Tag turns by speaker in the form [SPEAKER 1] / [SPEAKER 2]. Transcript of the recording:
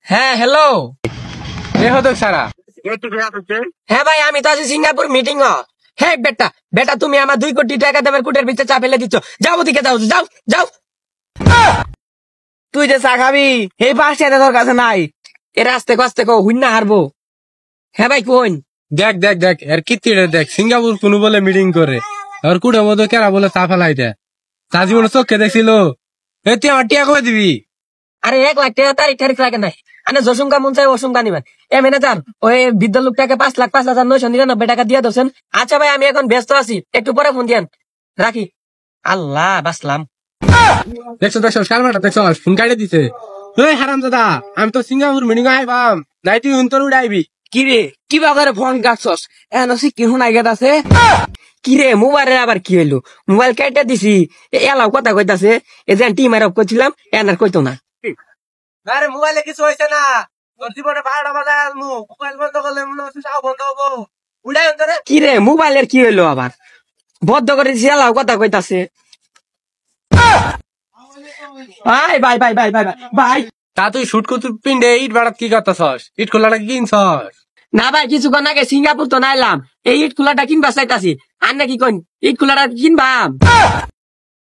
[SPEAKER 1] হ্যাঁ হ্যালো।
[SPEAKER 2] এ হতো সারা।
[SPEAKER 1] হ্যাঁ ভাই, আমি তো আছি সিঙ্গাপুর মিটিং। হ্যাঁ বেটা বেটা, তুমি আমার 2 কোটি টাকা দামের কুটের ভিতরে চা ফেলে দিচ্ছ। যাও ওদিকে, যাও যাও যাও।
[SPEAKER 3] তুই যে চা খাবি এই পাঁচটা তোর কাছে নাই।
[SPEAKER 1] এরা আস্তে কস্তে কো হুইন না হারবো। হ্যাঁ ভাই কোন
[SPEAKER 2] দেখ দেখ দেখ এর কীর্তিটা দেখ, সিঙ্গাপুর কোনো বলে মিটিং করে আর কুড়ে মতো কেরা বলে চা ফেলাই দেয়। তা জীবনে চোখে দেখছিল। তুই আমার টিয়া কবে দিবি?
[SPEAKER 1] আরে 1 লাখ টাকা তারিখ তারিখ লাগে নাই। আনে জসুমকা মন চাই অসুমকা নিবেন। এ ম্যানেজার, ওই বৃদ্ধ লোকটাকে 5,05,999 দিয়া দোছেন। আচ্ছা ভাই, আমি এখন ব্যস্ত আছি, একটু পরে ফোন দিয়েন, রাখি। আল্লাহ বাসলাম।
[SPEAKER 2] দেখছো দেখছো সালমাটা দেখছো ফোন কাটে দিছে। ওই হারাম দাদা, আমি তো সিঙ্গাপুর মিটিং আইবাম নাই, তুই উন্তর উড়ে আইবি।
[SPEAKER 3] কি রে কি বাগারে ফোন কাটছস? এখন কি হুন আইগাত আছে?
[SPEAKER 1] কি রে, মোবাইলের আবার কি হইলো? মোবাইল কেটে দিছি। এলাও কথা কইতাছে। এই যে টিম আর করছিলাম, এনার কইতো না।
[SPEAKER 2] আরে মোবাইলে কিছু হয়েছে না, তোর জীবনে 12টা বাজে আসবো, মোবাইল বন্ধ করলে মনে হচ্ছে সব বন্ধ হবো। উড়াই অন্তরে।
[SPEAKER 1] কি রে, মোবাইলের কি হইলো আবার? বদ্ধ করে দিছি, এলাও কথা কইতাছে। ভাই ভাই ভাই ভাই ভাই ভাই।
[SPEAKER 2] তা তুই শুট করতে পিন্ডে ইট বাড়াত কি করতেছস? ইট খোলাটা কি কিনছস?
[SPEAKER 1] না ভাই, কিছুক্ষণ আগে সিঙ্গাপুর তো নাইলাম, এই ইট খোলাটা কিনবা চাইতাছি। আর নাকি কোন ইট খোলাটা কিনবাম?